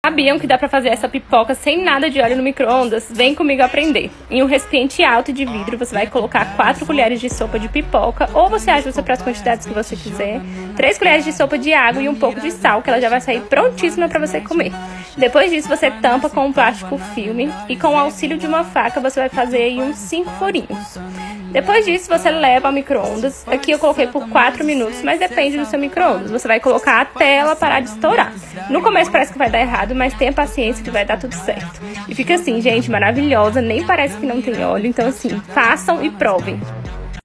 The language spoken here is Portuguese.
Sabiam que dá pra fazer essa pipoca sem nada de óleo no micro-ondas? Vem comigo aprender. Em um recipiente alto de vidro, você vai colocar 4 colheres de sopa de pipoca, ou você ajusta para as quantidades que você quiser, 3 colheres de sopa de água e um pouco de sal, que ela já vai sair prontíssima para você comer. Depois disso, você tampa com um plástico filme e com o auxílio de uma faca, você vai fazer aí uns 5 furinhos. Depois disso, você leva ao micro-ondas. Aqui eu coloquei por 4 minutos, mas depende do seu micro-ondas. Você vai colocar até ela parar de estourar. No começo parece que vai dar errado, mas tenha paciência que vai dar tudo certo. E fica assim, gente, maravilhosa, nem parece que não tem óleo. Então assim, façam e provem.